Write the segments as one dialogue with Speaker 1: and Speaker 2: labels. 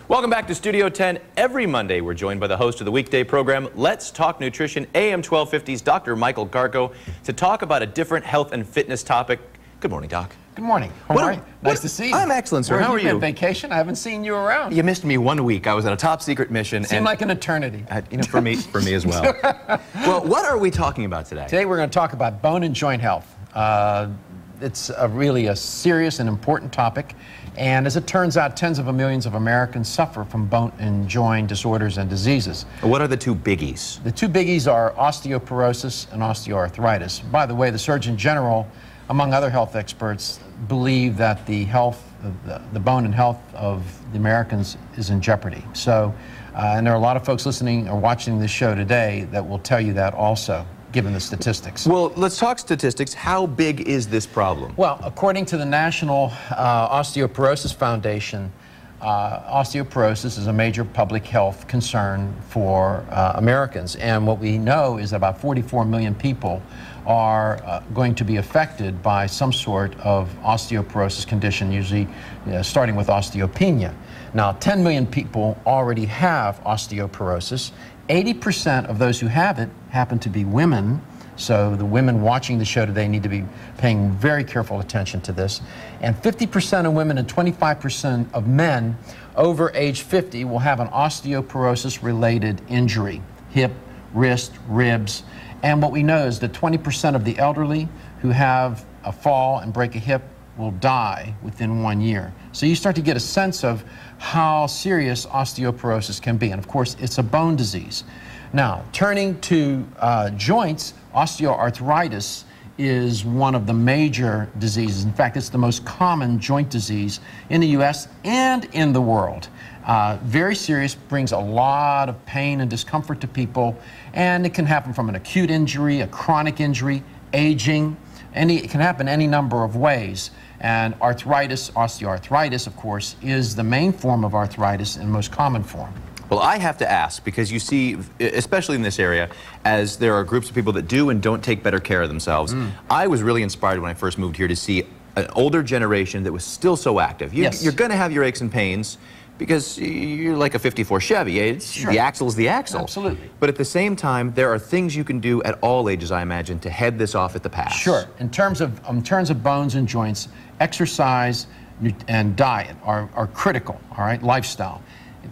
Speaker 1: Welcome back to Studio 10. Every Monday, we're joined by the host of the weekday program, Let's Talk Nutrition, AM 1250's Dr. Michael Garko, to talk about a different health and fitness topic. Good morning, Doc.
Speaker 2: Good morning. How are you? Nice to see you.
Speaker 1: I'm excellent, sir.
Speaker 2: How are
Speaker 1: you?
Speaker 2: On vacation? I haven't seen you around.
Speaker 1: You missed me 1 week. I was on a top secret mission.
Speaker 2: Seemed like an eternity.
Speaker 1: You know, for me as well. Well, what are we talking about today?
Speaker 2: Today we're going to talk about bone and joint health. It's really a serious and important topic. And as it turns out, tens of millions of Americans suffer from bone and joint disorders and diseases.
Speaker 1: What are the two biggies?
Speaker 2: The two biggies are osteoporosis and osteoarthritis. By the way, the Surgeon General, among other health experts, believe that the bone and health of the Americans is in jeopardy. So, and there are a lot of folks listening or watching this show today that will tell you that also, given the statistics.
Speaker 1: Well, let's talk statistics. How big is this problem?
Speaker 2: Well, according to the National Osteoporosis Foundation, osteoporosis is a major public health concern for Americans. And what we know is that about 44 million people are going to be affected by some sort of osteoporosis condition, usually starting with osteopenia. Now, 10 million people already have osteoporosis. 80% of those who have it happen to be women. So the women watching the show today need to be paying very careful attention to this. And 50% of women and 25% of men over age 50 will have an osteoporosis-related injury, hip, wrist, ribs. And what we know is that 20% of the elderly who have a fall and break a hip will die within 1 year. So you start to get a sense of how serious osteoporosis can be. And of course, it's a bone disease. Now, turning to joints, osteoarthritis is one of the major diseases. In fact, it's the most common joint disease in the U.S. and in the world. Very serious, brings a lot of pain and discomfort to people, and it can happen from an acute injury, a chronic injury, aging. It can happen any number of ways. And arthritis, osteoarthritis, of course, is the main form of arthritis and most common form.
Speaker 1: Well, I have to ask, because you see, especially in this area, as there are groups of people that do and don't take better care of themselves, I was really inspired when I first moved here to see an older generation that was still so active. You're going to have your aches and pains, because you're like a 54 Chevy.
Speaker 2: Sure.
Speaker 1: The axle is the axle.
Speaker 2: Absolutely.
Speaker 1: But at the same time, there are things you can do at all ages, I imagine, to head this off at the pass.
Speaker 2: Sure. In terms of bones and joints, exercise and diet are critical, all right, lifestyle.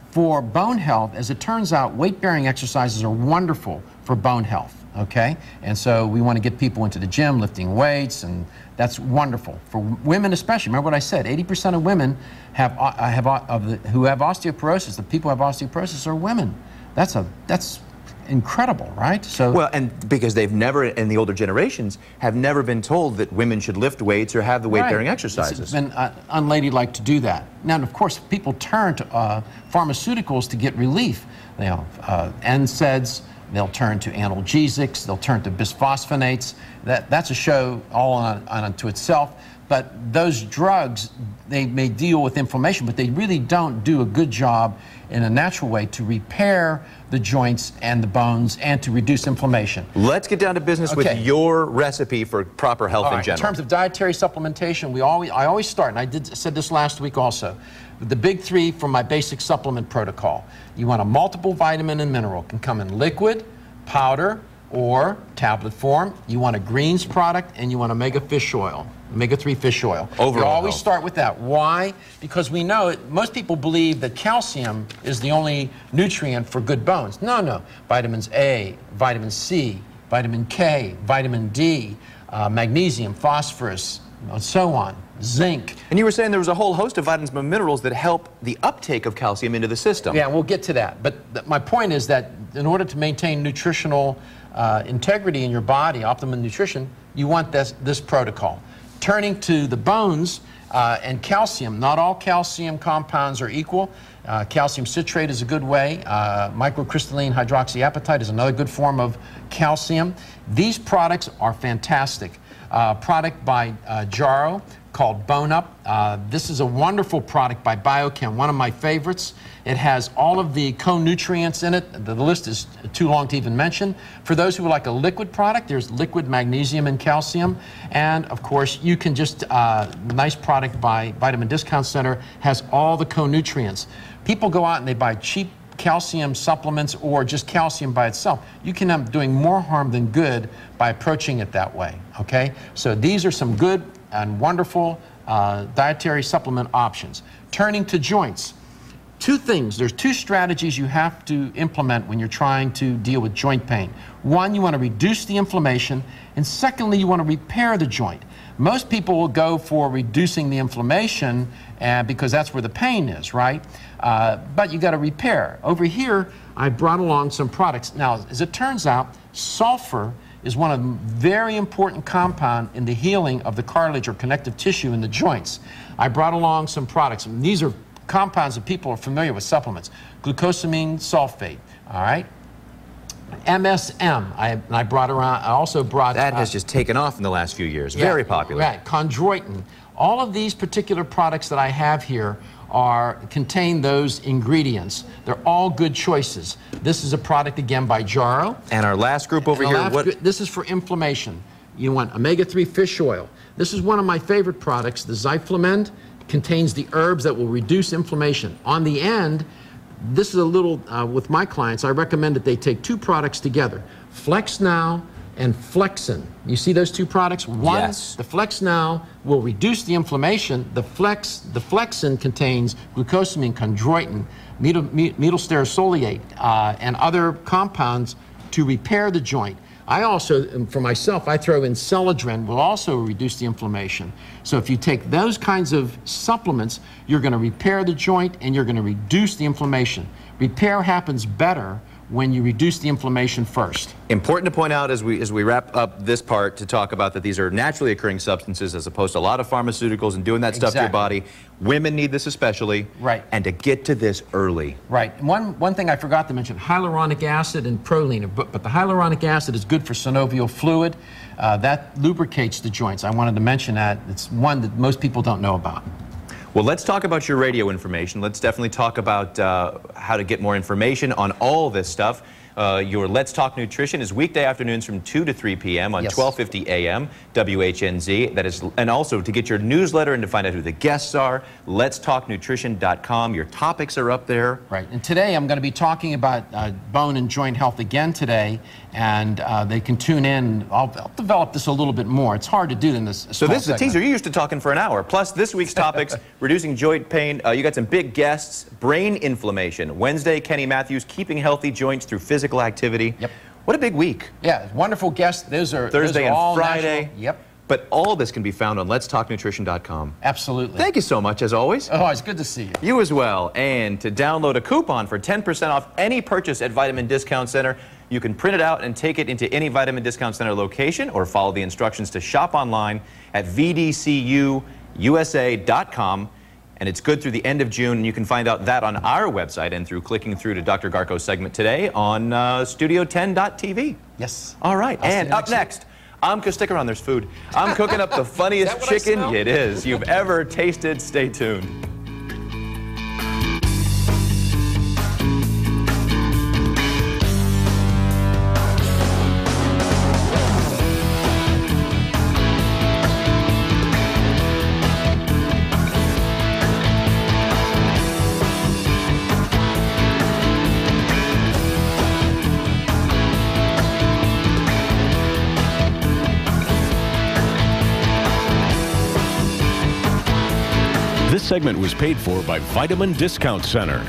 Speaker 2: For bone health, as it turns out, weight-bearing exercises are wonderful for bone health, okay? And so we want to get people into the gym, lifting weights, and that's wonderful. For women especially, remember what I said, 80% of women who have osteoporosis, the people who have osteoporosis are women. That's incredible, right? So,
Speaker 1: well, and because they've never, in the older generations, have never been told that women should lift weights or have the weight-bearing exercises.
Speaker 2: It's been unladylike to do that. Now, of course, people turn to pharmaceuticals to get relief. You know, NSAIDs, they'll turn to analgesics, they'll turn to bisphosphonates. That's a show all unto itself. But those drugs, they may deal with inflammation, but they really don't do a good job in a natural way to repair the joints and the bones and to reduce inflammation.
Speaker 1: Let's get down to business with your recipe for proper health in general.
Speaker 2: In terms of dietary supplementation, I always start, and I said this last week also, with the big three from my basic supplement protocol. You want a multiple vitamin and mineral. It can come in liquid, powder, or tablet form. You want a greens product, and you want omega fish oil. Omega-3 fish oil.
Speaker 1: Overall
Speaker 2: you always start with that. Why? Because we know most people believe that calcium is the only nutrient for good bones. No. Vitamins A, vitamin C, vitamin K, vitamin D, magnesium, phosphorus, and so on. Zinc.
Speaker 1: And you were saying there was a whole host of vitamins and minerals that help the uptake of calcium into the system.
Speaker 2: Yeah, we'll get to that. But my point is that in order to maintain nutritional integrity in your body, optimum nutrition, you want this protocol. Turning to the bones and calcium, not all calcium compounds are equal. Calcium citrate is a good way. Microcrystalline hydroxyapatite is another good form of calcium. These products are fantastic. product by Jarrow called Bone Up. This is a wonderful product by Biochem, one of my favorites. It has all of the co-nutrients in it. The list is too long to even mention. For those who would like a liquid product, there's liquid magnesium and calcium. And of course, you can just, nice product by Vitamin Discount Center, has all the co-nutrients. People go out and they buy cheap calcium supplements or just calcium by itself. You can end up doing more harm than good by approaching it that way, okay? So these are some good and wonderful dietary supplement options. Turning to joints. Two things. There's two strategies you have to implement when you're trying to deal with joint pain. One, you want to reduce the inflammation, and secondly, you want to repair the joint. Most people will go for reducing the inflammation because that's where the pain is, right? But you got to repair. Over here, I brought along some products. Now, as it turns out, sulfur is one of the very important compound in the healing of the cartilage or connective tissue in the joints. I brought along some products. And these are compounds that people are familiar with supplements. Glucosamine sulfate, all right? MSM, I brought around, I also brought...
Speaker 1: That has just taken off in the last few years. Yeah, very popular.
Speaker 2: Right, chondroitin. All of these particular products that I have here contain those ingredients. They're all good choices. This is a product, again, by Jarrow.
Speaker 1: And our last group over here,
Speaker 2: this is for inflammation. You want omega-3 fish oil. This is one of my favorite products, the Zyflamend. Contains the herbs that will reduce inflammation. On the end, this is a little, with my clients, I recommend that they take two products together, Flex Now and Flexin. You see those two products? One,
Speaker 1: yes.
Speaker 2: The Flex Now will reduce the inflammation. The Flexin contains glucosamine, chondroitin, methyl-stearosolate, and other compounds to repair the joint. I also, for myself, I throw in Celadrin, will also reduce the inflammation. So if you take those kinds of supplements, you're going to repair the joint and you're going to reduce the inflammation. Repair happens better when you reduce the inflammation first. Important
Speaker 1: to point out as we wrap up this part to talk about that these are naturally occurring substances as opposed to a lot of pharmaceuticals and doing that stuff to your body. Women need this especially.
Speaker 2: Right.
Speaker 1: And to get to this early.
Speaker 2: Right. One thing I forgot to mention, hyaluronic acid and proline, but the hyaluronic acid is good for synovial fluid. That lubricates the joints. I wanted to mention that. It's one that most people don't know about.
Speaker 1: Well, let's talk about your radio information. Let's definitely talk about how to get more information on all this stuff. Your Let's Talk Nutrition is weekday afternoons from 2 to 3 p.m. on 1250 a.m. WHNZ. That is, and also to get your newsletter and to find out who the guests are, letstalknutrition.com. Your topics are up there.
Speaker 2: Right. And today I'm going to be talking about bone and joint health again today, and they can tune in. I'll develop this a little bit more. It's hard to do in this.
Speaker 1: So this is a teaser. You're used to talking for an hour. Plus this week's topics: reducing joint pain. You got some big guests. Brain inflammation. Wednesday, Kenny Matthews, keeping healthy joints through physical activity.
Speaker 2: Yep.
Speaker 1: What a big week.
Speaker 2: Yeah, wonderful guests. Those are
Speaker 1: Thursday and
Speaker 2: all
Speaker 1: Friday.
Speaker 2: national. Yep.
Speaker 1: But all this can be found on letstalknutrition.com.
Speaker 2: Absolutely.
Speaker 1: Thank you so much, as always.
Speaker 2: Oh, it's good to see you.
Speaker 1: You as well. And to download a coupon for 10% off any purchase at Vitamin Discount Center, you can print it out and take it into any Vitamin Discount Center location or follow the instructions to shop online at vdcuusa.com. And it's good through the end of June, and you can find out that on our website and through clicking through to Dr. Garko's segment today on studio10.tv.
Speaker 2: Yes.
Speaker 1: All right. And up next, stick around, there's food. I'm cooking up the funniest chicken it is you've ever tasted. Stay tuned.
Speaker 3: This segment was paid for by Vitamin Discount Center.